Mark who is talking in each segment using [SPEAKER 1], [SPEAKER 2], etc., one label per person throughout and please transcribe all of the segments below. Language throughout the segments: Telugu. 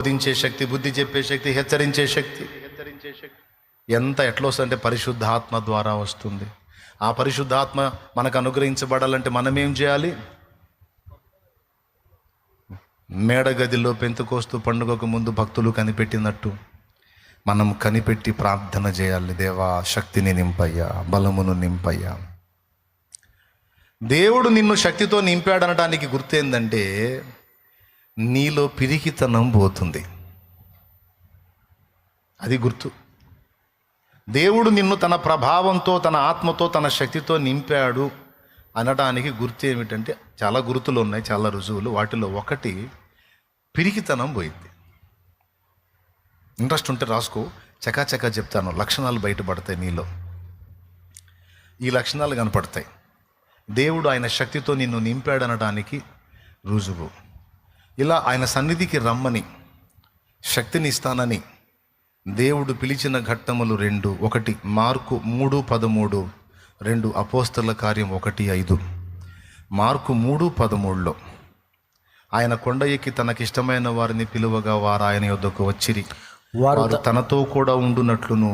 [SPEAKER 1] బోధించే శక్తి, బుద్ధి చెప్పే శక్తి, హెచ్చరించే శక్తి ఎట్లా వస్తుందంటే పరిశుద్ధాత్మ ద్వారా వస్తుంది. ఆ పరిశుద్ధాత్మ మనకు అనుగ్రహించబడాలంటే మనం ఏం చేయాలి? మేడగదిలో పెంతెకోస్తు పండుగకు ముందు భక్తులు కనిపెట్టినట్టు మనం కనిపెట్టి ప్రార్థన చేయాలి. దేవా, శక్తిని నింపయ్యా, బలమును నింపయ్యా. దేవుడు నిన్ను శక్తితో నింపాడనడానికి గుర్తేందంటే నీలో పిరికితనం పోతుంది. అది గుర్తు. దేవుడు నిన్ను తన ప్రభావంతో, తన ఆత్మతో, తన శక్తితో నింపాడు అనడానికి గుర్తు ఏమిటంటే చాలా గుర్తులు ఉన్నాయి, చాలా రుజువులు. వాటిలో ఒకటి పిరికితనం పోయింది. ఇంట్రెస్ట్ ఉంటే రాసుకో, చకాచకా చెప్తాను. లక్షణాలు బయటపడతాయి నీలో. ఈ లక్షణాలు కనపడతాయి. దేవుడు ఆయన శక్తితో నిన్ను నింపాడనడానికి రుజువు. ఇలా ఆయన సన్నిధికి రమ్మని, శక్తిని ఇస్తానని దేవుడు పిలిచిన ఘట్టములు 2. 1 మార్కు 3:13, 2 అపోస్తల కార్యం 1:5. మార్కు 3:13లో ఆయన కొండ ఎక్కి తనకిష్టమైన వారిని పిలువగా వారు ఆయన యొద్దకు వచ్చిరి. వారు తనతో కూడా ఉండునట్లును.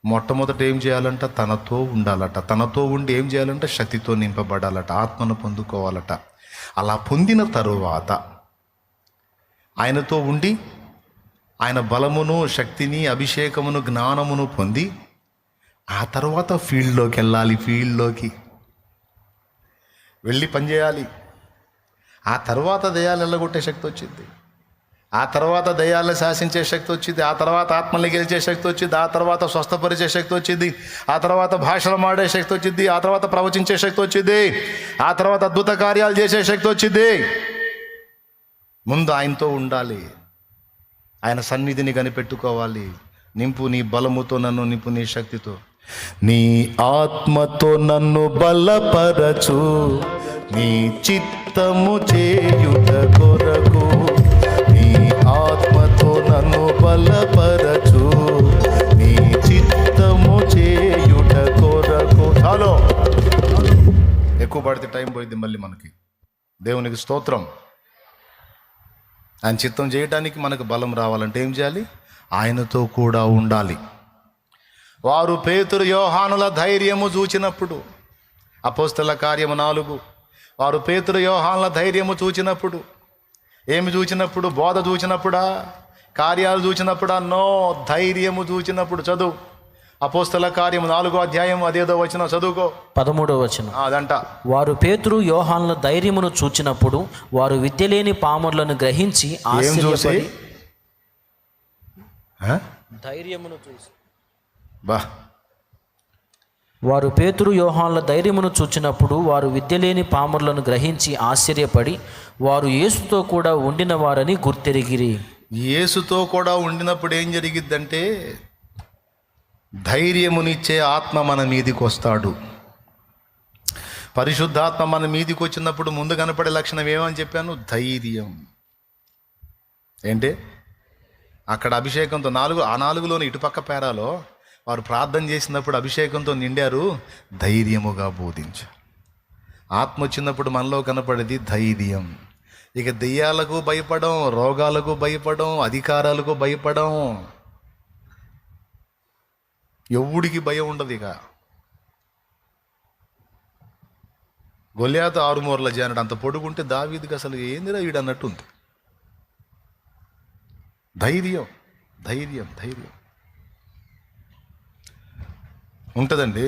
[SPEAKER 1] మొట్టమొదట ఏం చేయాలంట? తనతో ఉండాలట. తనతో ఉండి ఏం చేయాలంట? శక్తితో నింపబడాలట, ఆత్మను పొందుకోవాలట. అలా పొందిన తరువాత ఆయనతో ఉండి ఆయన బలమును, శక్తిని, అభిషేకమును, జ్ఞానమును పొంది ఆ తర్వాత ఫీల్డ్లోకి వెళ్ళాలి. ఫీల్డ్లోకి వెళ్ళి పనిచేయాలి. ఆ తర్వాత దయ్యాలు వెళ్ళగొట్టే శక్తి వచ్చింది. ఆ తర్వాత దయ్యాలను శాసించే శక్తి వచ్చింది. ఆ తర్వాత ఆత్మల్ని గెలిచే శక్తి వచ్చింది. ఆ తర్వాత స్వస్థపరిచే శక్తి వచ్చింది. ఆ తర్వాత భాషలు మాడే శక్తి వచ్చింది. ఆ తర్వాత ప్రవచించే శక్తి వచ్చింది. ఆ తర్వాత అద్భుత కార్యాలు చేసే శక్తి వచ్చింది. ముందు ఆయనతో ఉండాలి, ఆయన సన్నిధిని కనిపెట్టుకోవాలి. నింపు నీ బలముతో నన్ను, నింపు నీ శక్తితో. నీ ఆత్మతో నన్ను బలపరచు, నీ చిత్తము చేయుట కొరకు. నీ ఆత్మతో నన్ను బలపరచు, నీ చిత్తము చేయుట కొరకు. చాలు, ఎక్కువ పడితే టైం పోయింది మళ్ళీ మనకి. దేవునికి స్తోత్రం. ఆయన చిత్తం చేయడానికి మనకు బలం రావాలంటే ఏం చేయాలి? ఆయనతో కూడా ఉండాలి. వారు పేతురు యోహానుల ధైర్యము చూచినప్పుడు, అపోస్తల కార్యము 4, వారు పేతురు యోహానుల ధైర్యము చూచినప్పుడు, ఏమి చూచినప్పుడు? బోధ చూచినప్పుడా? కార్యాలు చూచినప్పుడా? నో, ధైర్యము చూచినప్పుడు. చదువు అపోస్తల కార్యము 4వ అధ్యాయం, అదేదో వచనం చదువుకో,
[SPEAKER 2] 13వ వచనం.
[SPEAKER 1] అదంట.
[SPEAKER 2] వారు పేతురు యోహానుల ధైర్యమును చూచినప్పుడు వారు విద్య లేని పామరులను గ్రహించి ఆశ్చర్యపడి. ధైర్యమును చూసి వారు పేతురు యోహానుల ధైర్యమును చూచినప్పుడు వారు విద్య లేని పామరులను గ్రహించి ఆశ్చర్యపడి వారు యేసుతో కూడా ఉండిన వారని గుర్తెరిగిరి.
[SPEAKER 1] యేసుతో కూడా ఉండినప్పుడు ఏం జరిగిద్దంటే ధైర్యమునిచ్చే ఆత్మ మన మీదికి వస్తాడు. పరిశుద్ధాత్మ మన మీదికి వచ్చినప్పుడు ముందు కనపడే లక్షణం ఏమని చెప్పాను? ధైర్యం. ఏంటి అక్కడ అభిషేకంతో 4లోని ఇటుపక్క పేరాలో వారు ప్రార్థన చేసినప్పుడు అభిషేకంతో నిండారు. ధైర్యముగా బోధించు. ఆత్మ వచ్చినప్పుడు మనలో కనపడేది ధైర్యం. ఇక దెయ్యాలకు భయపడం, రోగాలకు భయపడం, అధికారాలకు భయపడం, ఎవడికి భయం ఉండదు. ఇక గొల్యాతు 6 మూరల జానడు అంత పొడుగుంటే దావీదుకి అసలు ఏందిరా వీడు అన్నట్టుంది. ధైర్యం, ధైర్యం, ధైర్యం ఉంటుందండి.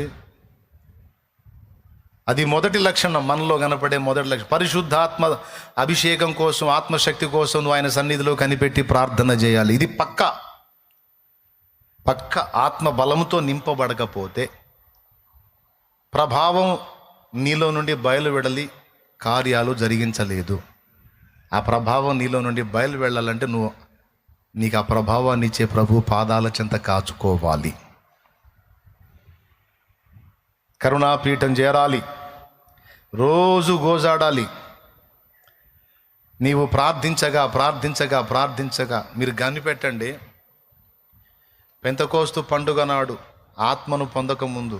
[SPEAKER 1] అది మొదటి లక్షణం, మనలో కనపడే మొదటి లక్షణం. పరిశుద్ధాత్మ అభిషేకం కోసం, ఆత్మశక్తి కోసం నువ్వు ఆయన సన్నిధిలో కనిపెట్టి ప్రార్థన చేయాలి. ఇది పక్కా. ఆత్మ బలంతో నింపబడకపోతే ప్రభావం నీలో నుండి బయలువెడలి కార్యాలు జరిగించలేదు. ఆ ప్రభావం నీలో నుండి బయలు వెళ్ళాలంటే నీకు ఆ ప్రభావాన్ని ఇచ్చే ప్రభు పాదాల చెంత కాచుకోవాలి. కరుణాపీఠం చేరాలి, రోజు గోజాడాలి. నీవు ప్రార్థించగా ప్రార్థించగా ప్రార్థించగా మీరు కనిపెట్టండి. పెంతెకోస్తు పండుగ నాడు ఆత్మను పొందకముందు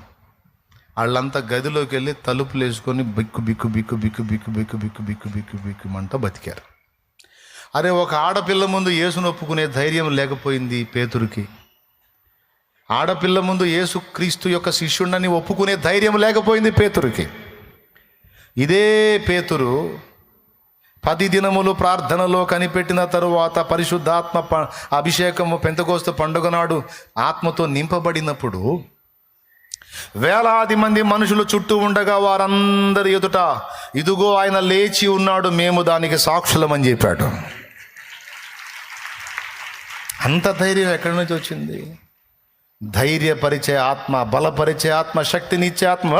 [SPEAKER 1] వాళ్ళంతా గదిలోకి వెళ్ళి తలుపులు వేసుకొని బిక్కు బిక్కు బిక్కు బిక్కు బిక్కు బిక్కు బిక్కు బిక్కు బిక్కు బిక్కుమంట బతికారు. అరే, ఒక ఆడపిల్ల ముందు యేసును ఒప్పుకునే ధైర్యం లేకపోయింది పేతురుకి. ఆడపిల్ల ముందు యేసు క్రీస్తు యొక్క శిష్యుడని ఒప్పుకునే ధైర్యం లేకపోయింది పేతురుకి. ఇదే పేతురు 10 దినములు ప్రార్థనలో కనిపెట్టిన తరువాత పరిశుద్ధాత్మ అభిషేకము పెంతెకోస్తు పండుగ నాడు ఆత్మతో నింపబడినప్పుడు వేలాది మంది మనుషులు చుట్టూ ఉండగా వారందరి ఎదుట ఇదిగో ఆయన లేచి ఉన్నాడు, మేము దానికి సాక్షులమని చెప్పాడు. అంత ధైర్యం ఎక్కడి నుంచి వచ్చింది? ధైర్యపరిచే ఆత్మ, బలపరిచే ఆత్మ, శక్తినిచ్చే ఆత్మ.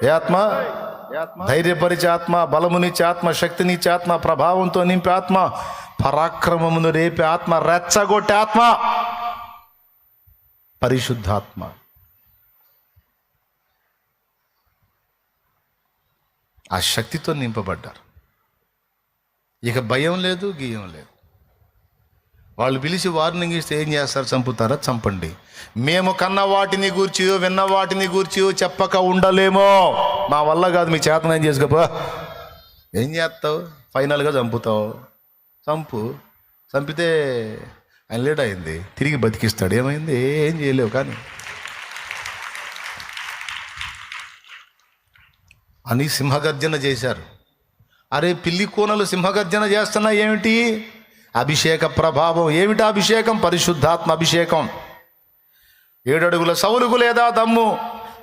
[SPEAKER 1] ఏ ఆత్మ? ధైర్యపరిచే ఆత్మ, బలమునిచ్చే ఆత్మ, శక్తినిచ్చే ఆత్మ, ప్రభావంతో నింపే ఆత్మ, పరాక్రమమును రేపే ఆత్మ, రెచ్చగొట్టే ఆత్మ పరిశుద్ధాత్మ. ఆ శక్తితో నింపబడ్డారు. ఇక భయం లేదు, గీయం లేదు. వాళ్ళు పిలిచి వార్నింగ్ ఇస్తే ఏం చేస్తారు? చంపుతారా? చంపండి. మేము కన్న వాటిని గూర్చి, విన్న వాటిని గూర్చి చెప్పక ఉండలేమో. మా వల్ల కాదు, మీ చేతనం చేసుకోపో. ఏం చేస్తావు? ఫైనల్గా చంపుతావు. చంపితే ఆయన లేట్ అయింది, తిరిగి బతికిస్తాడు. ఏమైంది? ఏం చేయలేవు. కానీ అని సింహగర్జన చేశారు. అరే, పిల్లి కోనలు సింహగర్జన చేస్తున్నా ఏమిటి? అభిషేక ప్రభావం. ఏమిటి అభిషేకం? పరిశుద్ధాత్మ అభిషేకం. 7 అడుగుల సౌలుకు లేదా దమ్ము,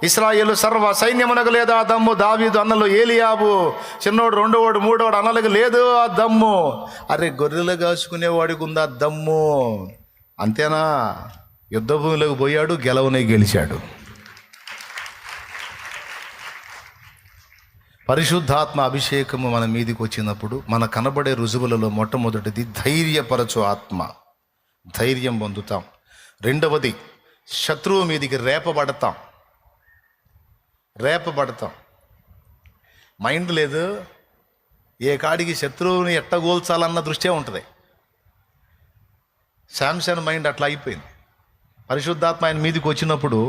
[SPEAKER 1] ఇశ్రాయేలు సర్వ సైన్యమునకు లేదా దమ్ము, దావీదు అన్నలు ఏలియాబు చిన్నోడు, రెండోవాడు, మూడోవాడు అన్నలకు లేదు ఆ దమ్ము. అరే, గొర్రెలు కాసుకునేవాడికి ఉందా దమ్ము? అంతేనా? యుద్ధ భూమిలోకి పోయాడు, గెలవనే గెలిచాడు. పరిశుద్ధాత్మ అభిషేకము మన మీదికి వచ్చినప్పుడు మన కనబడే రుజువులలో మొట్టమొదటిది ధైర్యపరచు ఆత్మ. ధైర్యం పొందుతాం. రెండవది శత్రువు మీదికి రేపబడతాం. మైండ్ లేదు, ఏ కాడికి శత్రువుని ఎట్టగోల్చాలన్న దృష్టే ఉంటుంది. శాంసన్ మైండ్ అట్లా అయిపోయింది. పరిశుద్ధాత్మ ఆయన మీదికి వచ్చినప్పుడు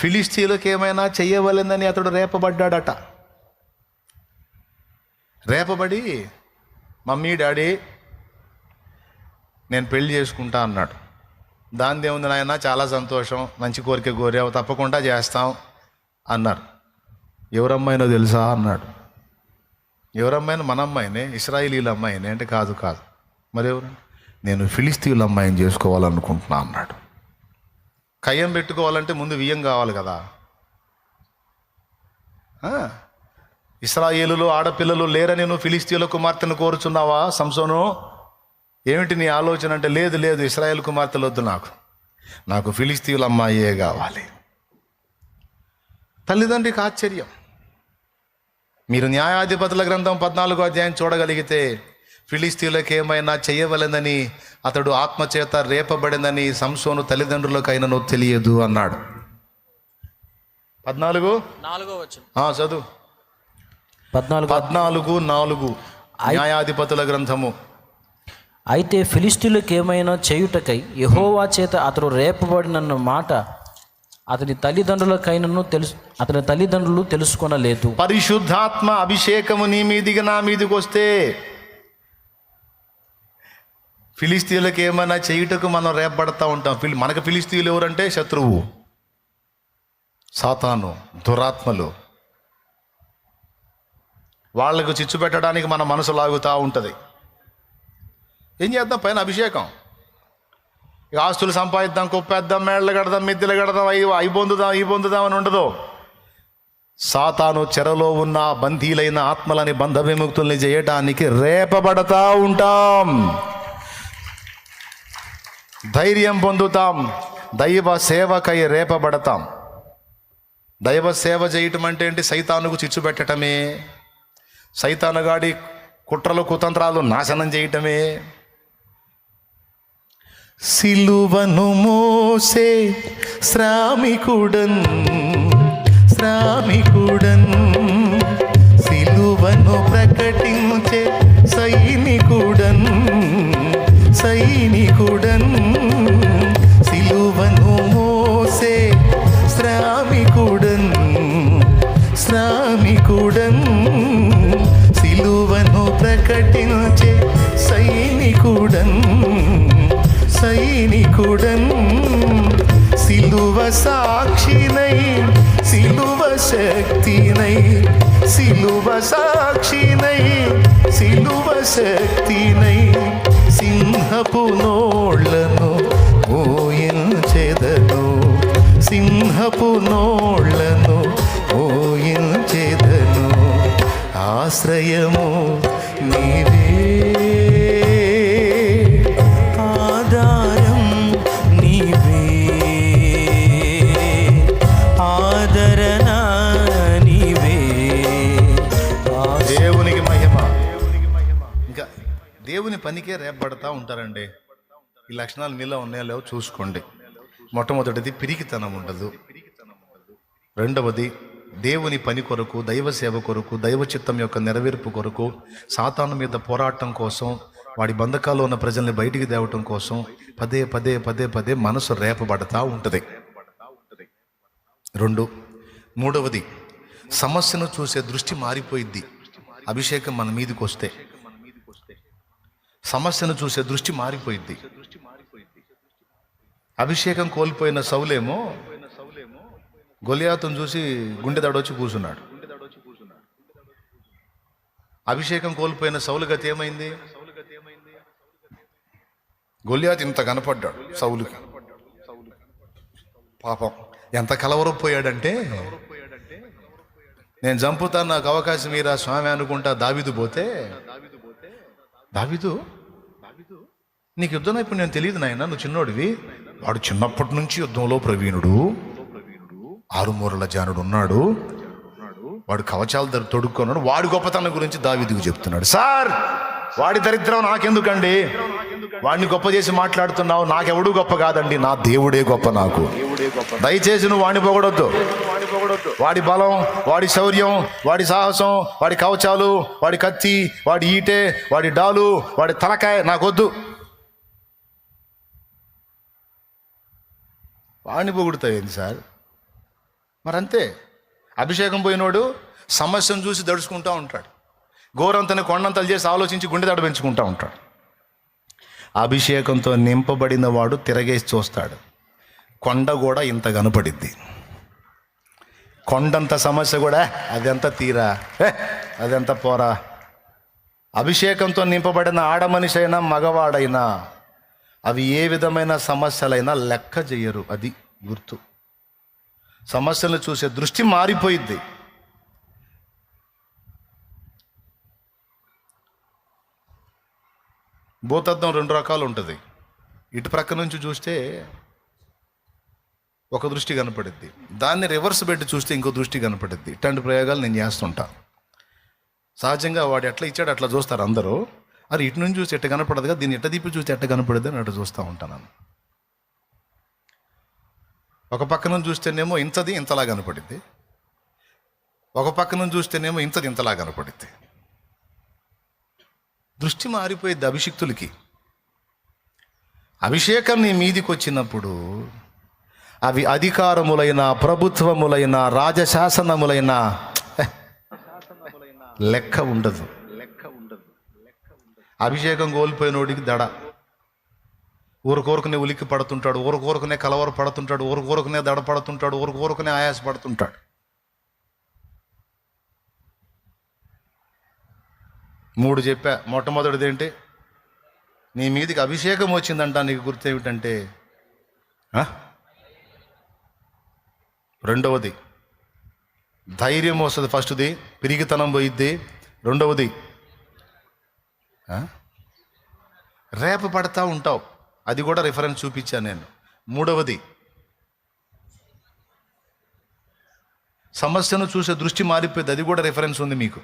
[SPEAKER 1] ఫిలిస్తీన్లకు ఏమైనా చెయ్యవలెందని అతడు రేపబడ్డాడట. రేపబడి, మమ్మీ డాడీ నేను పెళ్లి చేసుకుంటా అన్నాడు. దాని దేవుంది నాయన, చాలా సంతోషం, మంచి కోరిక కోరావు, తప్పకుండా చేస్తాం అన్నారు. ఎవరమ్మాయినో తెలుసా అన్నాడు. ఎవరమ్మాయిని? మన అమ్మాయినే, ఇశ్రాయేలీల అమ్మాయినే అంటే కాదు. మరి ఎవరు? నేను ఫిలిస్తీన్ల అమ్మాయిని చేసుకోవాలనుకుంటున్నా అన్నాడు. కయ్యం పెట్టుకోవాలంటే ముందు వియ్యం కావాలి కదా. ఇశ్రాయేలులో ఆడపిల్లలు లేరని నువ్వు ఫిలిస్తీన్ల కుమార్తెను కోరుచున్నావా సంసోను? ఏమిటి నీ ఆలోచన అంటే, లేదు ఇశ్రాయేల్ కుమార్తెలు వద్దు, నాకు ఫిలిస్తీన్ల అమ్మాయే కావాలి. తల్లిదండ్రికి ఆశ్చర్యం. మీరు న్యాయాధిపతుల గ్రంథం 14వ అధ్యాయం చూడగలిగితే, ఫిలిస్తీన్లకు ఏమైనా చేయవలెనని అతడు ఆత్మచేత రేపబడిందని సంసోను తల్లిదండ్రులకైనను తెలియదు అన్నాడు. 14:4 చదువు. 14:4 న్యాయాధిపతుల గ్రంథము.
[SPEAKER 2] అయితే ఫిలిష్తీయులకు ఏమైనా చేయుటకై యెహోవా చేత అతడు రేపబడినన్న మాట అతని తల్లిదండ్రులు తెలుసుకొనలేదు.
[SPEAKER 1] పరిశుద్ధాత్మ అభిషేకము నీ మీదికి, నా మీదికి వస్తే ఫిలిస్తీయులకు ఏమైనా చేయుటకు మనం రేపబడతా ఉంటాం. మనకు ఫిలిస్తీయులు ఎవరంటే శత్రువు, సాతాను, దురాత్మలు. వాళ్లకు చిచ్చు పెట్టడానికి మన మనసు లాగుతూ ఉంటుంది. ఏం చేద్దాం? పైన అభిషేకం. ఇక ఆస్తులు సంపాదిద్దాం, కుప్పేద్దాం, మేళ్ళలు కడదాం, మిద్దెలు కడదాం, అవి పొందుదాం అని ఉండదు. సాతాను చెరలో ఉన్న బందీలైన ఆత్మలని బంధ విముక్తుల్ని చేయటానికి రేపబడతా ఉంటాం. ధైర్యం పొందుతాం. దైవ సేవకై రేపబడతాం. దైవ సేవ చేయటం అంటే ఏంటి? సైతానుకు చిచ్చు పెట్టటమే, సైతానుగాడి కుట్రలు కుతంత్రాలు నాశనం చేయటమే. సిలువను మోసే శ్రామికుడన్, సిలువను ప్రకటించే సైనికుడన్, సిలువను మోసే శ్రామికుడన్, సిలువను ప్రకటించే సైనికుడన్ సైనికుడన్ సిలువ సాక్షినై సిలువ శక్తినై సిలువ సాక్షినై సిలువ శక్తినై సింహపు నోళ్లను ఓయించెదను సింహపు నోళ్లను ఓయించెదను ఆశ్రయము నీవే
[SPEAKER 2] ఆధారం నీవే ఆదరణ నీవే.
[SPEAKER 1] దేవునికి మహిమ. ఇంకా దేవుని పనికే రేపబడతా ఉంటారండి. ఈ లక్షణాలు మీలో ఉన్నాయో లేవో చూసుకోండి. మొట్టమొదటిది పిరికితనం ఉండదు. రెండవది దేవుని పని కొరకు, దైవ సేవ కొరకు, దైవ చిత్తం యొక్క నెరవేర్పు కొరకు, సాతాను మీద పోరాటం కోసం, వాడి బంధకాల్లో ఉన్న ప్రజల్ని బయటికి తేవటం కోసం పదే పదే పదే పదే మనసు రేపబడతా ఉంటుంది. మూడవది సమస్యను చూసే దృష్టి మారిపోయిద్ది. అభిషేకం మన మీదకి వస్తే సమస్యను చూసే దృష్టి మారిపోయిద్ది. అభిషేకం కోల్పోయిన సౌలేమో గొలియాతును చూసి గుండె దడొచ్చి కూర్చున్నాడు. అభిషేకం కోల్పోయిన సౌలు గతి ఏమైంది? గొలియాతు ఇంత కనపడ్డాడు సౌలుకి. పాపం ఎంత కలవరపోయాడంటే, నేను చంపుతాను, నాకు అవకాశం మీరా స్వామి అనుకుంటా దావీదు పోతే, దావీదు నీకు యుద్ధం నైపుణ్యం నేను తెలియదు నాయన, నువ్వు చిన్నోడివి. వాడు చిన్నప్పటి నుంచి యుద్ధంలో ప్రవీణుడు, ఆరుమూరల జానుడు ఉన్నాడు, వాడు కవచాలు తొడుక్కున్నాడు. వాడి గొప్పతనం గురించి దావీదుకు చెప్తున్నాడు. సార్, వాడి దరిద్రం నాకెందుకండి, వాడిని గొప్ప చేసి మాట్లాడుతున్నావు, నాకెవడూ గొప్ప కాదండి, నా దేవుడే గొప్ప నాకు. దయచేసి నువ్వు వాడిని పొగడొద్దు. వాడి బలం, వాడి శౌర్యం, వాడి సాహసం, వాడి కవచాలు, వాడి కత్తి, వాడి ఈటె, వాడి డాలు, వాడి తలకాయ నాకొద్దు. వాడిని పొగుడుతావేంది సార్? మరంతే. అభిషేకం పోయినోడు సమస్యను చూసి దడుచుకుంటూ ఉంటాడు. గోరంతని కొండంతలు చేసి ఆలోచించి గుండె దడ పెంచుకుంటూ ఉంటాడు. అభిషేకంతో నింపబడిన వాడు తిరగేసి చూస్తాడు. కొండ కూడా ఇంత కనపడిద్ది. కొండంత సమస్య కూడా అదెంత తీరా, అదెంత పోరా. అభిషేకంతో నింపబడిన ఆడమనిషి అయినా మగవాడైనా అవి ఏ విధమైన సమస్యలైనా లెక్క చెయ్యరు. అది గుర్తు. సమస్యలను చూసే దృష్టి మారిపోయిద్ది. భూతద్దం 2 రకాలు ఉంటుంది. ఇటు ప్రక్క నుంచి చూస్తే ఒక దృష్టి కనపడిద్ది, దాన్ని రివర్స్ పెట్టి చూస్తే ఇంకో దృష్టి కనపడిద్ది. ఇట్లాంటి ప్రయోగాలు నేను చేస్తుంటా. సహజంగా వాడు ఎట్లా ఇచ్చాడు అట్లా చూస్తారు అందరూ. అది ఇటు నుంచి చూస్తే ఎట్ట కనపడదుగా, దీన్ని ఎట్ట తిప్పి చూస్తే ఎట్ట కనపడదు అని అట్లా చూస్తూ ఉంటాను. ఒక పక్క నుంచి చూస్తేనేమో ఇంతది ఇంతలా కనపడిద్ది, ఒక పక్క నుంచి చూస్తేనేమో ఇంతది ఇంతలా కనపడిద్ది. దృష్టి మారిపోయిద్ది అభిషిక్తులకి. అభిషేకం నీ మీదికి వచ్చినప్పుడు అవి అధికారములైన, ప్రభుత్వములైన, రాజశాసనములైన లెక్క ఉండదు. అభిషేకం కోల్పోయినోడికి దడ. ఊరుకోరుకునే ఉలిక్కి పడుతుంటాడు, ఊరుకోరుకునే కలవర పడుతుంటాడు, ఊరుకోరుకునే దడ పడుతుంటాడు, ఊరుకోరుకునే ఆయాస పడుతుంటాడు. మూడు చెప్పా. మొట్టమొదటిది ఏంటి? నీ మీదికి అభిషేకం వచ్చిందంట, నీకు గుర్తు ఏమిటంటే, రెండవది ధైర్యం వస్తుంది. ఫస్ట్ది పిరిగితనం పోయిద్ది. రెండవది రేప పడతా ఉంటావు, అది కూడా రిఫరెన్స్ చూపించాను నేను. మూడవది సమస్యను చూసే దృష్టి మారిపోయింది, అది కూడా రిఫరెన్స్ ఉంది మీకు.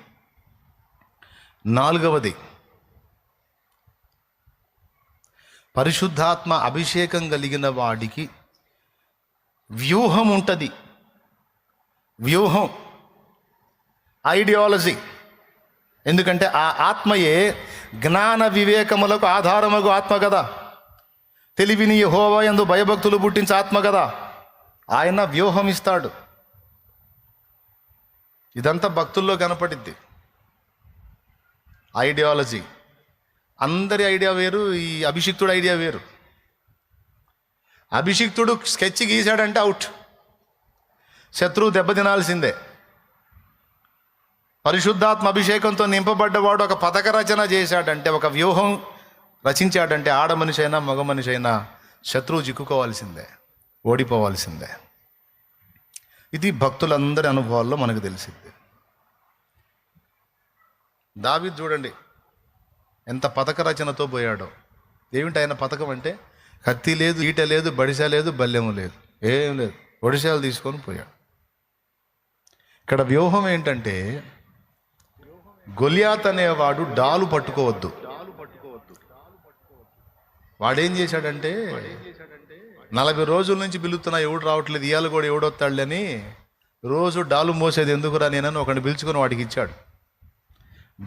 [SPEAKER 1] నాలుగవది పరిశుద్ధాత్మ అభిషేకం కలిగిన వాడికి వ్యూహం ఉంటుంది. వ్యూహం, ఐడియాలజీ. ఎందుకంటే ఆ ఆత్మయే జ్ఞాన వివేకములకు ఆధారమగు ఆత్మ కదా. తెలివిని యెహోవా యందు భయభక్తులు పుట్టించే ఆత్మ కదా. ఆయన వ్యూహం ఇస్తాడు. ఇదంతా భక్తుల్లో కనపడిద్ది. ఐడియాలజీ, అందరి ఐడియా వేరు, ఈ అభిషిక్తుడు ఐడియా వేరు. అభిషిక్తుడు స్కెచ్ గీశాడంటే అవుట్, శత్రువు దెబ్బతినాల్సిందే. పరిశుద్ధాత్మ అభిషేకంతో నింపబడ్డవాడు ఒక పథక రచన చేశాడంటే, ఒక వ్యూహం రచించాడంటే, ఆడ మనిషి అయినా మగ మనిషి అయినా శత్రువు చిక్కుకోవాల్సిందే, ఓడిపోవాల్సిందే. ఇది భక్తులందరి అనుభవాల్లో మనకు తెలిసింది. దావీదు చూడండి ఎంత పథక రచనతో పోయాడో. ఏమిటి ఆయన పథకం అంటే, కత్తి లేదు, ఈట లేదు, బడిస లేదు, బల్లెము లేదు, ఏం లేదు, ఒడిశాలు తీసుకొని పోయాడు. ఇక్కడ వ్యూహం ఏంటంటే, గొలియాత్ అనేవాడు డాలు పట్టుకోవద్దు. వాడేం చేశాడంటే, 40 రోజుల నుంచి పిలుస్తున్నా ఎవడు రావట్లేదు, ఇవాళ కూడా ఎవడొస్తాడులని రోజు డాలు మోసేది ఎందుకురా నేనని ఒకడిని పిలుచుకొని వాడికి ఇచ్చాడు.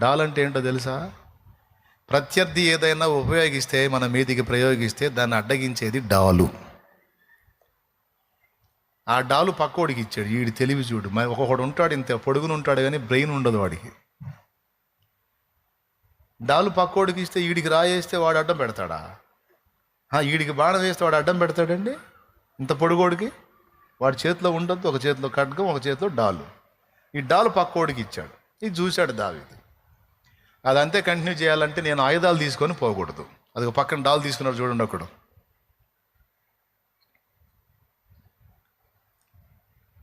[SPEAKER 1] డాల్ అంటే ఏంటో తెలుసా? ప్రత్యర్థి ఏదైనా ఉపయోగిస్తే, మన మీదికి ప్రయోగిస్తే దాన్ని అడ్డగించేది డాలు. ఆ డాలు పక్కోడికి ఇచ్చాడు. వీడి తెలివి చూడు, ఒక్కొక్కడు ఉంటాడు ఇంత పొడుగును ఉంటాడు కానీ బ్రెయిన్ ఉండదు వాడికి. డాలు పక్కోడికి ఇస్తే వీడికి రాయేస్తే వాడు అడ్డం పెడతాడా? వీడికి బాణం వేస్తే వాడు అడ్డం పెడతాడండి? ఇంత పొడుగోడికి వాడి చేతిలో ఉండొద్దు, ఒక చేతిలో ఖడ్గం, ఒక చేతిలో డాలు. ఈ డాలు పక్కోడికి ఇచ్చాడు. ఇది చూశాడు దావీదు. అదంతే కంటిన్యూ చేయాలంటే నేను ఆయుధాలు తీసుకొని పోకూడదు. అది ఒక పక్కన డాలు తీసుకున్నాడు చూడండి ఒకడు.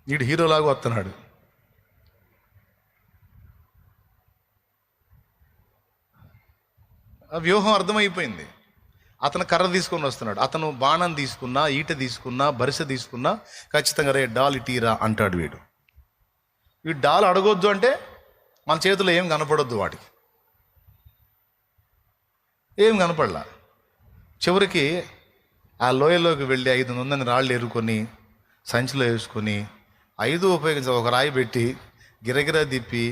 [SPEAKER 1] వీడు హీరోలాగా వస్తున్నాడు. ఆ వ్యూహం అర్థమైపోయింది. అతను కర్ర తీసుకొని వస్తున్నాడు. అతను బాణం తీసుకున్నా, ఈట తీసుకున్నా, బరిసె తీసుకున్నా ఖచ్చితంగా రే డాల్ ఇటీరా అంటాడు వీడు. వీడు డాల్ అడగొద్దు అంటే మన చేతిలో ఏం కనపడొద్దు, వాడికి ఏం కనపడలా. చివరికి ఆ లోయలోకి వెళ్ళి 5 నుందని రాళ్ళు ఎరుకొని సంచిలో వేసుకొని 5 ఉపయోగించి ఒక రాయి పెట్టి గిరగిరా తిప్పి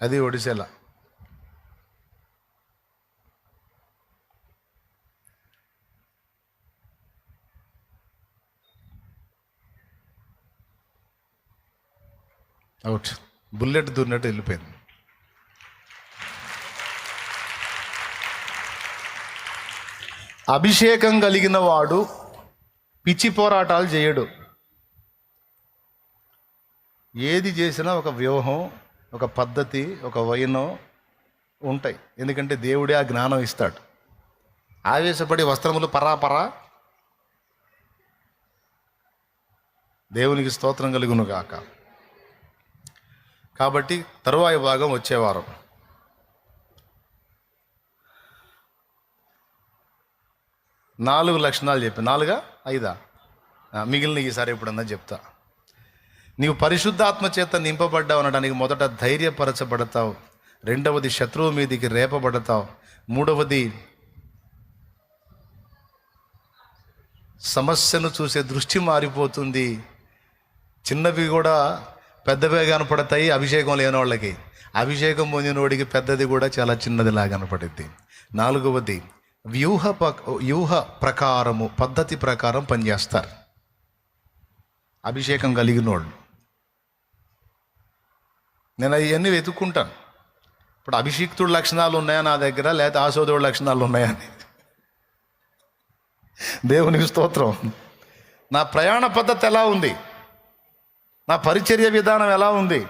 [SPEAKER 1] అది ఒడిసేలా. అవుట్, బుల్లెట్ దూరినట్టు వెళ్ళిపోయింది. అభిషేకం కలిగిన వాడు పిచ్చి పోరాటాలు చేయడు. ఏది చేసినా ఒక వ్యూహం, ఒక పద్ధతి, ఒక వైనం ఉంటాయి. ఎందుకంటే దేవుడే ఆ జ్ఞానం ఇస్తాడు. ఆవేశపడి వస్త్రములు పరాపరా, దేవునికి స్తోత్రం కలుగును గాక. కాబట్టి తరువాయి భాగం వచ్చేవారం. నాలుగు లక్షణాలు చెప్పి, 4 5 మిగిలిన ఈసారి ఎప్పుడన్నా చెప్తా. నీవు పరిశుద్ధాత్మ చేత నింపబడ్డావు అనడానికి మొదట ధైర్యపరచబడతావు, రెండవది శత్రువు మీదికి రేపబడతావు, మూడవది సమస్యను చూసే దృష్టి మారిపోతుంది. చిన్నవి కూడా పెద్దవే కనపడతాయి అభిషేకం లేని వాళ్ళకి. అభిషేకం పొందినోడికి పెద్దది కూడా చాలా చిన్నదిలా కనపడుద్ది. నాలుగవది వ్యూహ ప్రకారము, పద్ధతి ప్రకారం పనిచేస్తారు అభిషేకం కలిగినోళ్ళు. నేను అవన్నీ వెతుక్కుంటాను. ఇప్పుడు అభిషిక్తుడి లక్షణాలు ఉన్నాయా నా దగ్గర, లేకపోతే ఆశోధుడి లక్షణాలు ఉన్నాయా అని. దేవునికి స్తోత్రం. నా ప్రయాణ పద్ధతి ఎలా ఉంది, నా పరిచర్య విధానం ఎలా ఉంది,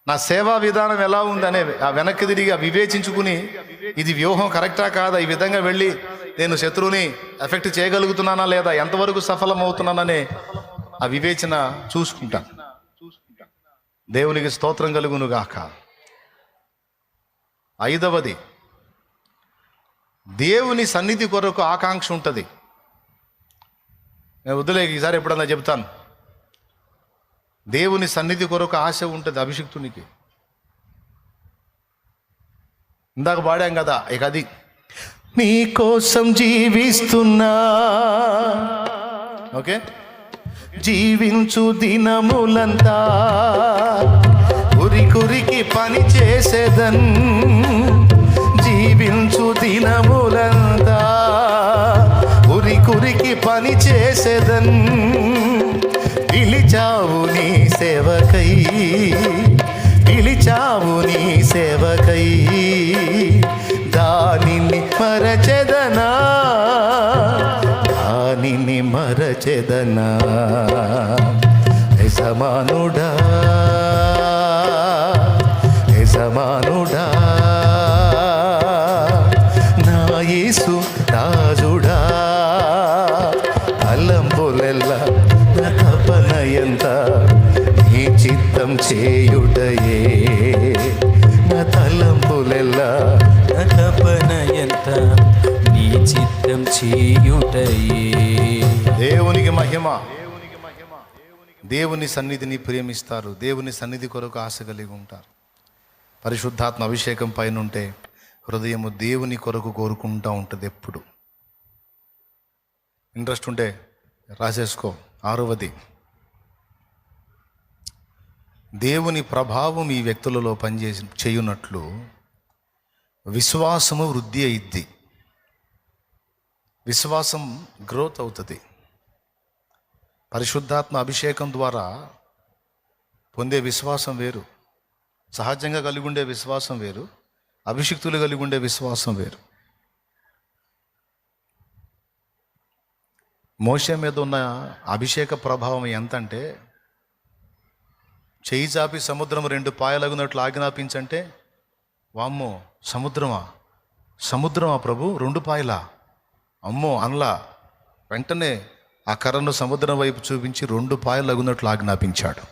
[SPEAKER 1] నా సేవా విధానం ఎలా ఉంది అనే ఆ వెనక్కి తిరిగి వివేచించుకుని ఇది వ్యూహం కరెక్టా కాదా, ఈ విధంగా వెళ్ళి నేను శత్రువుని ఎఫెక్ట్ చేయగలుగుతున్నానా లేదా, ఎంతవరకు సఫలమవుతున్నాననే ఆ వివేచన చూసుకుంటాను. దేవునికి స్తోత్రం కలుగును గాక. 5వది దేవుని సన్నిధి కొరకు ఆకాంక్ష ఉంటుంది. నేను వద్దులే, ఈసారి ఎప్పుడన్నా చెప్తాను. దేవుని సన్నిధి కొరకు ఆశ ఉంటుంది అభిషిక్తునికి. ఇందాక పాడాం కదా, ఇక అది నీ కోసం జీవిస్తున్నా, ఓకే, జీవించు దినములంతా కురికి పని చేసేదన్, జీవించు దినములంతా కురికి పని చేసేదన్, పిలిచావు నీ సేవకై, పిలిచావు నీ సేవకై, దానిని మరచెదనా, దానిని మరచెదనా. యజమానుడా, యజమానుడా, నా యేసు రాజుడా, తలంపులెల్లా నా తపన ఎంత నీ చిత్తం చేయుటయే, నా తలంపులెల్లా
[SPEAKER 2] నా తపన ఎంత నీ చిత్తం చేయుటయే.
[SPEAKER 1] దేవునికి మహిమ. దేవుని సన్నిధిని ప్రేమిస్తారు, దేవుని సన్నిధి కొరకు ఆశ కలిగి ఉంటారు. పరిశుద్ధాత్మ అభిషేకం పైన ఉంటే హృదయము దేవుని కొరకు కోరుకుంటూ ఉంటుంది. ఎప్పుడు ఇంట్రెస్ట్ ఉంటే రాసేసుకో. 6వది, దేవుని ప్రభావం ఈ వ్యక్తులలో చేయునట్లు విశ్వాసము వృద్ధి అయిద్ది. విశ్వాసం గ్రోత్ అవుతుంది. పరిశుద్ధాత్మ అభిషేకం ద్వారా పొందే విశ్వాసం వేరు, సహజంగా కలిగి ఉండే విశ్వాసం వేరు, అభిషిక్తులు కలిగి ఉండే విశ్వాసం వేరు. మోషే మీద ఉన్న అభిషేక ప్రభావం ఎంతంటే, చేయి చాపి సముద్రం 2 పాయలగునట్లు ఆజ్ఞాపించంటే, వామ్మో సముద్రమా, సముద్రమా ప్రభు 2 పాయలా, అమ్మో అనలా. వెంటనే ఆ కర్రను సముద్రం వైపు చూపించి 2 పాయలగునట్లు ఆజ్ఞాపించాడు.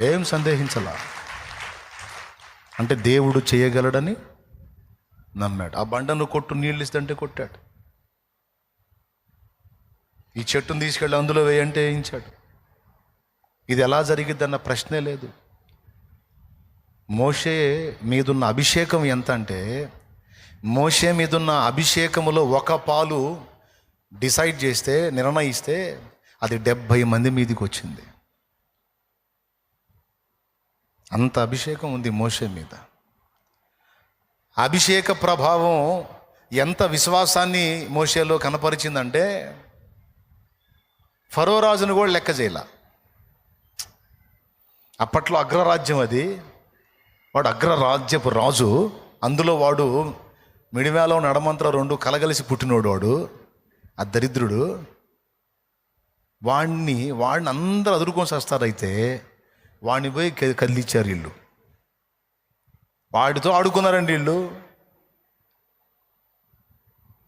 [SPEAKER 1] ఏం సందేహించలా, అంటే దేవుడు చేయగలడని నమ్మాడు. ఆ బండను కొట్టు, నీళ్ళు ఇస్తుంటే కొట్టాడు. ఈ చెట్టును తీసుకెళ్ళి అందులో వేయంటే వేయించాడు. ఇది ఎలా జరిగిద్దన్న ప్రశ్నే లేదు. మోషే మీదున్న అభిషేకం ఎంత అంటే, మోషే మీదున్న అభిషేకములో 1 పాలు డిసైడ్ చేస్తే, నిర్ణయిస్తే అది 70 మంది మీదికి వచ్చింది. అంత అభిషేకం ఉంది మోషే మీద. అభిషేక ప్రభావం ఎంత విశ్వాసాన్ని మోషేలో కనపరిచిందంటే, ఫరో రాజును కూడా లెక్క చేయాల. అప్పట్లో అగ్రరాజ్యం అది, వాడు అగ్రరాజ్యపు రాజు. అందులో వాడు మిడివేలో నడమంత్ర 2 కలగలిసి పుట్టినోడు వాడు, ఆ దరిద్రుడు. వాడిని అందరూ అదురుకొని వస్తారైతే వాడిని పోయి కదిలిచ్చారు వీళ్ళు. వాడితో ఆడుకున్నారండి వీళ్ళు.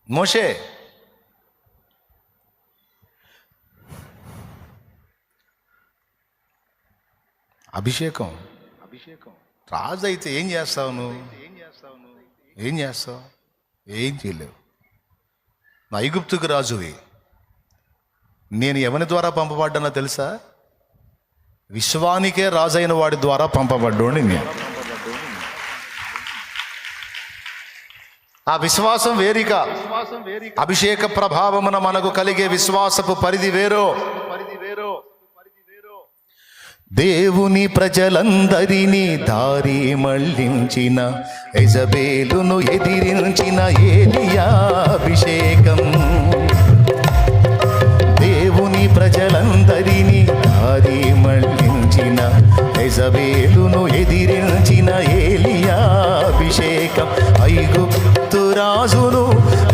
[SPEAKER 1] మోషే అభిషేకం, రాజు అయితే ఏం చేస్తావు నువ్వు? ఏం చేస్తావు? ఏం చేయలేవు. నా ఐగుప్తుకు రాజువి. నేను ఎవరి ద్వారా పంపబడ్డానో తెలుసా? విశ్వానికే రాజైన వాడి ద్వారా పంపబడ్డోని నేను. ఆ విశ్వాసం వేరిక. అభిషేక ప్రభావమున మనకు కలిగే విశ్వాసపు పరిధి వేరో. దేవుని ప్రజలందరినీ దారి మళ్ళించిన, యెజబేలును ఎదిరించిన ఏలియా అభిషేకం. దేవుని ప్రజలందరినీ దారి మళ్ళించిన, యెజబేలును ఎదిరించిన ఏలియా అభిషేకం. ఐగుప్తు రాజును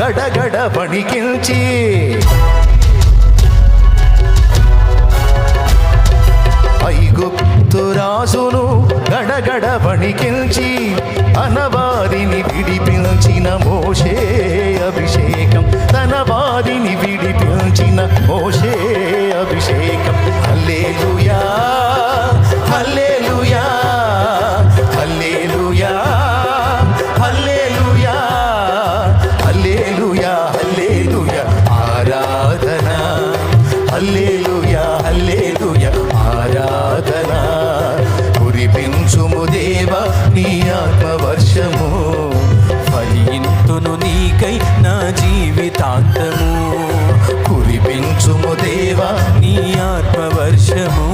[SPEAKER 1] గడగడ వణికించి, ఐగుప్తు రాజును గడగడ వణికించి, అనవారిని విడిపించిన మోషే అభిషేకం. తన వారిని విడిపించిన మోషే అభిషేకం. హల్లెలూయా, హల్లెలూయా, హల్లెలూయా, హల్లెలూయా, హల్లెలూయా, హల్లెలూయా, ఆరాధన. హల్లెలూయా, హల్లెలూయా, ఆరాధన. కురిపించుము దేవా నీ ఆత్మవర్షము,
[SPEAKER 2] ఫలింతును నీకై నా జీవితాంతము.
[SPEAKER 1] కురిపించుము దేవా
[SPEAKER 2] నీ ఆత్మవర్షము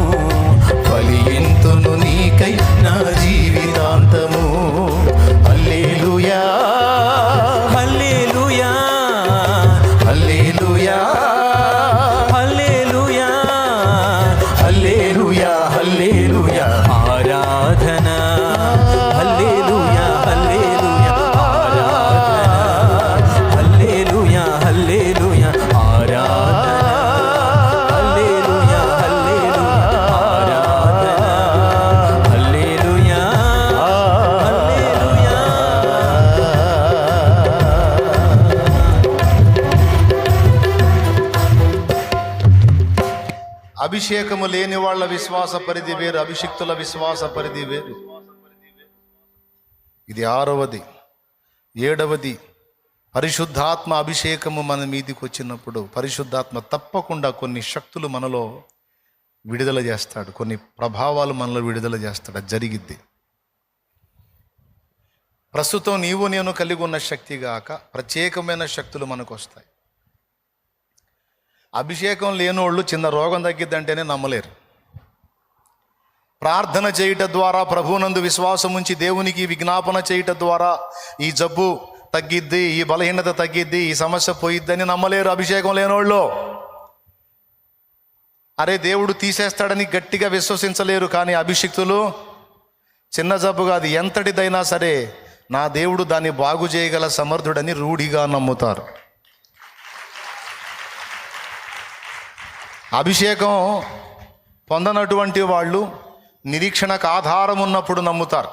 [SPEAKER 2] ఆరాధన, హల్లెలూయా హల్లెలూయా ఆరాధన, హల్లెలూయా హల్లెలూయా ఆరాధన, హల్లెలూయా హల్లెలూయా ఆరాధన, హల్లెలూయా హల్లెలూయా.
[SPEAKER 1] అభిషేకము లేని వాళ్ళ విశ్వాస పరిధి వేరు, అభిషిక్తుల విశ్వాస పరిధి వేరు. ఇది 6వది. 7వది, పరిశుద్ధాత్మ అభిషేకము మన మీదికి వచ్చినప్పుడు పరిశుద్ధాత్మ తప్పకుండా కొన్ని శక్తులు మనలో విడుదల చేస్తాడు, కొన్ని ప్రభావాలు మనలో విడుదల చేస్తాడు. అది జరిగిద్ది. ప్రస్తుతం నీవు నేను కలిగి ఉన్న శక్తి గాక ప్రత్యేకమైన శక్తులు మనకు వస్తాయి. అభిషేకం లేనోళ్ళు చిన్న రోగం తగ్గిద్దంటేనే నమ్మలేరు. ప్రార్థన చేయట ద్వారా, ప్రభువునందు విశ్వాసం ఉంచి దేవునికి విజ్ఞాపన చేయట ద్వారా ఈ జబ్బు తగ్గిద్ది, ఈ బలహీనత తగ్గిద్ది, ఈ సమస్య పోయిద్దని నమ్మలేరు అభిషేకం లేనోళ్ళు. అరే దేవుడు తీసేస్తాడని గట్టిగా విశ్వసించలేరు. కానీ అభిషిక్తులు చిన్న జబ్బు కాదు, ఎంతటిదైనా సరే నా దేవుడు దాన్ని బాగు చేయగల సమర్థుడని రూఢిగా నమ్ముతారు. అభిషేకం పొందనటువంటి వాళ్ళు నిరీక్షణకు ఆధారం ఉన్నప్పుడు నమ్ముతారు.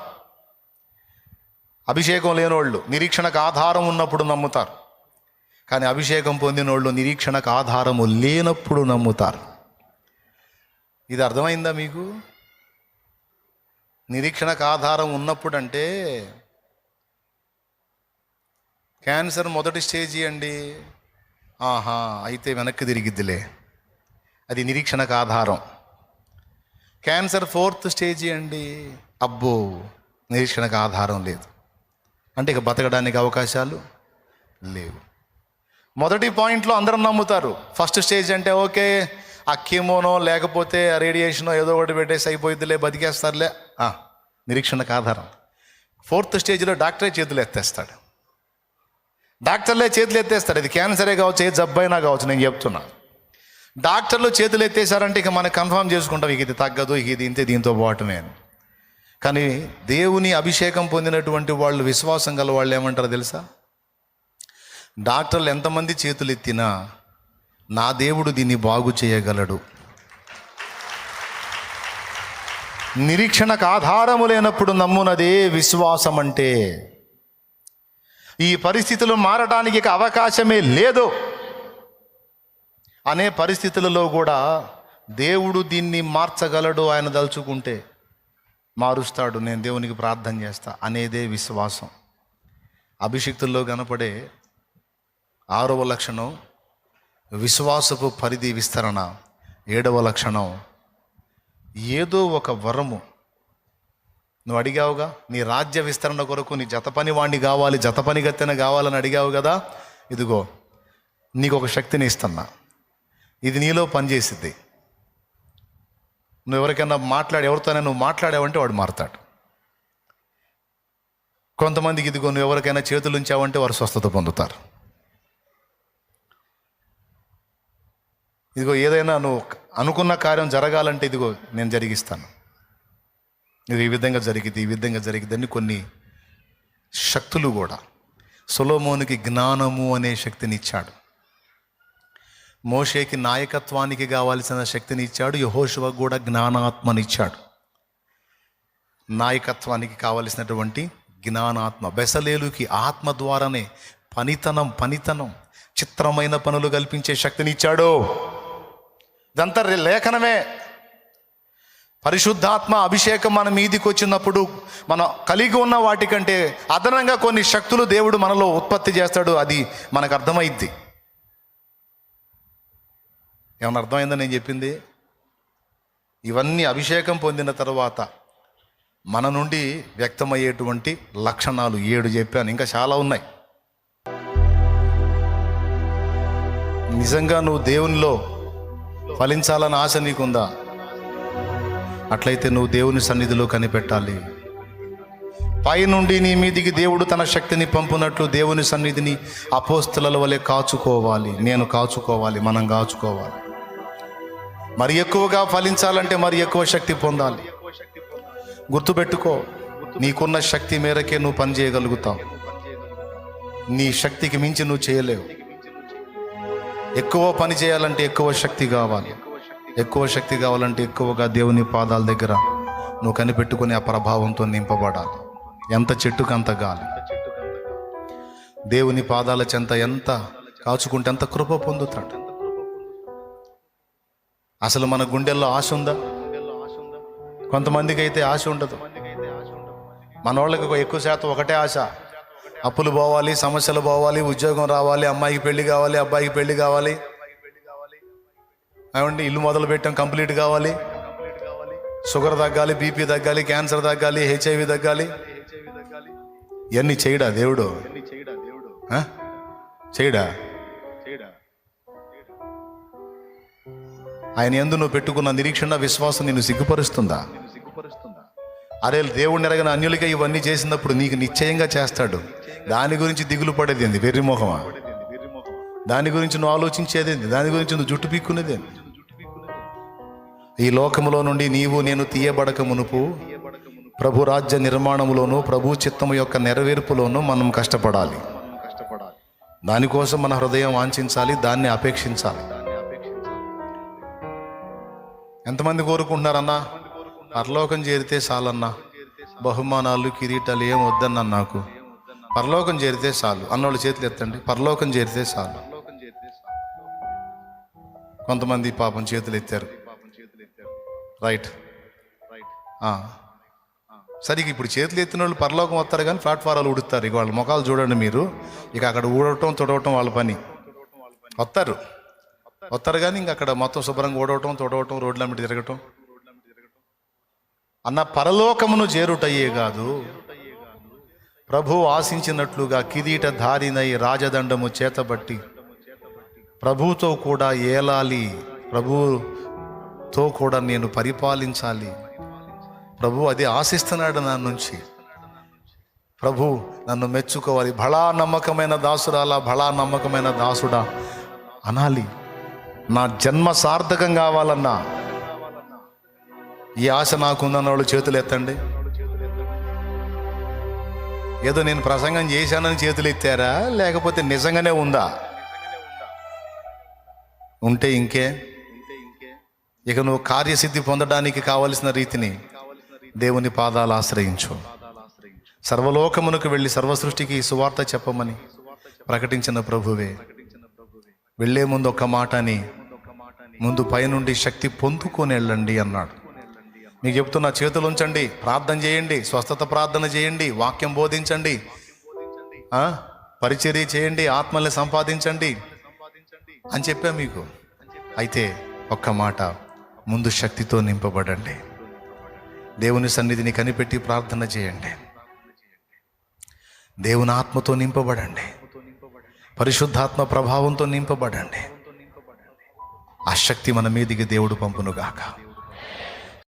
[SPEAKER 1] అభిషేకం లేనోళ్ళు నిరీక్షణకు ఆధారం ఉన్నప్పుడు నమ్ముతారు. కానీ అభిషేకం పొందినోళ్ళు నిరీక్షణకు ఆధారము లేనప్పుడు నమ్ముతారు. ఇది అర్థమైందా మీకు? నిరీక్షణకు ఆధారం ఉన్నప్పుడు అంటే క్యాన్సర్ మొదటి స్టేజీ అండి, ఆహా అయితే వెనక్కి తిరిగిద్దిలే, అది నిరీక్షణకు ఆధారం. క్యాన్సర్ 4th స్టేజీ అండి, అబ్బో నిరీక్షణకు ఆధారం లేదు, అంటే ఇక బతకడానికి అవకాశాలు లేవు. మొదటి పాయింట్లో అందరం నమ్ముతారు. ఫస్ట్ స్టేజ్ అంటే ఓకే, ఆ కీమోనో లేకపోతే రేడియేషనో ఏదో ఒకటి పెట్టేసి అయిపోయిద్దిలే, బతికేస్తారులే, నిరీక్షణకు ఆధారం. 4th స్టేజ్లో డాక్టరే చేతులు ఎత్తేస్తాడు. డాక్టర్లే చేతులు ఎత్తేస్తారు. ఇది క్యాన్సరే కావచ్చు, ఏ జబ్బైనా కావచ్చు, నేను చెప్తున్నా. డాక్టర్లు చేతులు ఎత్తేసారంటే ఇక మనం కన్ఫర్మ్ చేసుకుంటాం, ఇక ఇది తగ్గదు, ఇక ఇది ఇంతే, దీంతో పోవటమే అని. కానీ దేవుని అభిషేకం పొందినటువంటి వాళ్ళు, విశ్వాసం గల వాళ్ళు ఏమంటారో తెలుసా? డాక్టర్లు ఎంతమంది చేతులు ఎత్తినా నా దేవుడు దీన్ని బాగు చేయగలడు. నిరీక్షణకు ఆధారము లేనప్పుడు నమ్మునదే విశ్వాసం అంటే. ఈ పరిస్థితులు మారడానికి ఇక అవకాశమే లేదు అనే పరిస్థితులలో కూడా దేవుడు దీన్ని మార్చగలడు, ఆయన దలుచుకుంటే మారుస్తాడు, నేను దేవునికి ప్రార్థన చేస్తా అనేదే విశ్వాసం. అభిషిక్తుల్లో కనపడే 6వ లక్షణం విశ్వాసపు పరిధి విస్తరణ. 7వ లక్షణం ఏదో ఒక వరము. నువ్వు అడిగావుగా, నీ రాజ్య విస్తరణ కొరకు నీ జతపని వాణ్ణి కావాలి, జతపని గత్తెన కావాలని అడిగావు కదా, ఇదిగో నీకు ఒక శక్తిని ఇస్తున్నా, ఇది నీలో పనిచేసిద్ది. నువ్వు ఎవరికైనా ఎవరితోనే నువ్వు మాట్లాడావంటే వాడు మారతాడు. కొంతమందికి ఇదిగో నువ్వు ఎవరికైనా చేతులు ఉంచావంటే వారు స్వస్థత పొందుతారు. ఇదిగో ఏదైనా నువ్వు అనుకున్న కార్యం జరగాలంటే ఇదిగో నేను జరిగిస్తాను, ఇది ఈ విధంగా జరిగింది, ఈ విధంగా జరిగిద్దని కొన్ని శక్తులు కూడా. సొలొమోనుకి జ్ఞానము అనే శక్తిని ఇచ్చాడు. మోషేకి నాయకత్వానికి కావాల్సిన శక్తిని ఇచ్చాడు. యెహోషువకు కూడా జ్ఞానాత్మనిచ్చాడు. నాయకత్వానికి కావలసినటువంటి జ్ఞానాత్మ. బెసలేలుకి ఆత్మ ద్వారానే పనితనం చిత్రమైన పనులు కల్పించే శక్తిని ఇచ్చాడు. ఇదంతా లేఖనమే. పరిశుద్ధాత్మ అభిషేకం మన మీదికి వచ్చినప్పుడు మనం కలిగి ఉన్న వాటికంటే అదనంగా కొన్ని శక్తులు దేవుడు మనలో ఉత్పత్తి చేస్తాడు. అది మనకు అర్థమైద్ది. ఏమన్నా అర్థమైందో నేను చెప్పింది? ఇవన్నీ అభిషేకం పొందిన తర్వాత మన నుండి వ్యక్తమయ్యేటువంటి లక్షణాలు 7 చెప్పాను, ఇంకా చాలా ఉన్నాయి. నిజంగా నువ్వు దేవునిలో ఫలించాలని ఆశ నీకుందా? అట్లయితే నువ్వు దేవుని సన్నిధిలో కనిపెట్టాలి. పై నుండి నీ మీదికి దేవుడు తన శక్తిని పంపునట్లు దేవుని సన్నిధిని అపోస్తలుల వలె కాచుకోవాలి. నేను కాచుకోవాలి, మనం కాచుకోవాలి. మరి ఎక్కువగా ఫలించాలంటే మరి ఎక్కువ శక్తి పొందాలి. గుర్తుపెట్టుకో, నీకున్న శక్తి మేరకే నువ్వు పని చేయగలుగుతావు. నీ శక్తికి మించి నువ్వు చేయలేవు. ఎక్కువ పని చేయాలంటే ఎక్కువ శక్తి కావాలి. ఎక్కువ శక్తి కావాలంటే ఎక్కువగా దేవుని పాదాల దగ్గర నువ్వు కనిపెట్టుకుని ఆ ప్రభావంతో నింపబడాలి. ఎంత చెట్టుకు అంత గాలి. దేవుని పాదాల చెంత ఎంత కాచుకుంటే అంత కృప పొందుతాడు. అసలు మన గుండెల్లో ఆశ ఉందా? కొంతమందికి అయితే ఆశ ఉండదు. మన వాళ్ళకి ఎక్కువ శాతం ఒకటే ఆశ, అప్పులు పోవాలి, సమస్యలు పోవాలి, ఉద్యోగం రావాలి, అమ్మాయికి పెళ్లి కావాలి, అబ్బాయికి పెళ్లి కావాలి, ఏమండి ఇల్లు మొదలు పెట్టాం కంప్లీట్ కావాలి, షుగర్ తగ్గాలి, బీపీ తగ్గాలి, క్యాన్సర్ తగ్గాలి, HIV తగ్గాలి. ఇవన్నీ చేయడా దేవుడు? చేయడా? ఆయన యందు నువ్వు పెట్టుకున్న నిరీక్షణ, విశ్వాసం నిన్ను సిగ్గుపరుస్తుందా? అరే దేవుడిని ఎరగని అన్యులుగా ఇవన్నీ చేసినప్పుడు నీకు నిశ్చయంగా చేస్తాడు. దాని గురించి దిగులు పడేది ఏంది? వెర్రిమోహమా? దాని గురించి నువ్వు ఆలోచించేదేంది? దాని గురించి నువ్వు జుట్టు పీక్కునేదేంది? ఈ లోకములో నుండి నీవు నేను తీయబడక మునుపు ప్రభు రాజ్య నిర్మాణములోను, ప్రభు చిత్తము యొక్క నెరవేర్పులోను మనం కష్టపడాలి. దానికోసం మన హృదయం వాంఛించాలి, దాన్ని అపేక్షించాలి. ఎంతమంది కోరుకుంటున్నారన్నా? పరలోకం చేరితే చాలన్నా, బహుమానాలు కిరీటాలు ఏం వద్దన్నా, నాకు పరలోకం చేరితే చాలు అన్నోళ్ళు చేతులు ఎత్తండి. పరలోకం చేరితే చాలు. కొంతమంది పాపం చేతులు ఎత్తారు. రైట్. సరిగ్గా ఇప్పుడు చేతులు ఎత్తిన వాళ్ళు పరలోకం వస్తారు కానీ ప్లాట్ఫారాలు ఉడుతారు. ఇక వాళ్ళ ముఖాలు చూడండి మీరు. ఇక అక్కడ ఊడవటం తుడవటం వాళ్ళ పని. వస్తారు కానీ ఇంక అక్కడ మొత్తం శుభ్రంగా ఊడవటం తుడవటం, రోడ్ల మీద తిరగటం. అన్న పరలోకమును చేరుటయ్యే కాదు, ప్రభు ఆశించినట్లుగా కిరీటధారినై రాజదండము చేతబట్టి ప్రభుతో కూడా ఏలాలి, ప్రభుతో కూడా నేను పరిపాలించాలి. ప్రభు అది ఆశిస్తున్నాడు నా నుంచి. ప్రభు నన్ను మెచ్చుకోవాలి. బలా నమ్మకమైన దాసురాలా, బలా నమ్మకమైన దాసుడా అనాలి. నా జన్మ సార్థకం కావాలన్నా ఈ ఆశ నాకుందన్న వాళ్ళు చేతులు ఎత్తండి. ఏదో నేను ప్రసంగం చేశానని చేతులు ఎత్తారా, లేకపోతే నిజంగానే ఉందా? ఉంటే ఇంకే. ఇక నువ్వు కార్యసిద్ధి పొందడానికి కావలసిన రీతిని దేవుని పాదాలు ఆశ్రయించు. సర్వలోకమునకు వెళ్ళి సర్వసృష్టికి సువార్త చెప్పమని ప్రకటించిన ప్రభువే వెళ్లే ముందు ఒక్క మాటని, ముందు పైనుండి శక్తి పొందుకొని వెళ్ళండి అన్నాడు. మీకు చెప్తున్నా, చేతులు ఉంచండి, ప్రార్థన చేయండి, స్వస్థత ప్రార్థన చేయండి, వాక్యం బోధించండి, పరిచర్య చేయండి, ఆత్మల్ని సంపాదించండి అని చెప్పా మీకు. అయితే ఒక్క మాట, ముందు శక్తితో నింపబడండి. దేవుని సన్నిధిని కనిపెట్టి ప్రార్థన చేయండి. దేవుని ఆత్మతో నింపబడండి. పరిశుద్ధాత్మ ప్రభావంతో నింపబడండి. ఆ శక్తి మన మీదికి దేవుడు పంపునుగాక.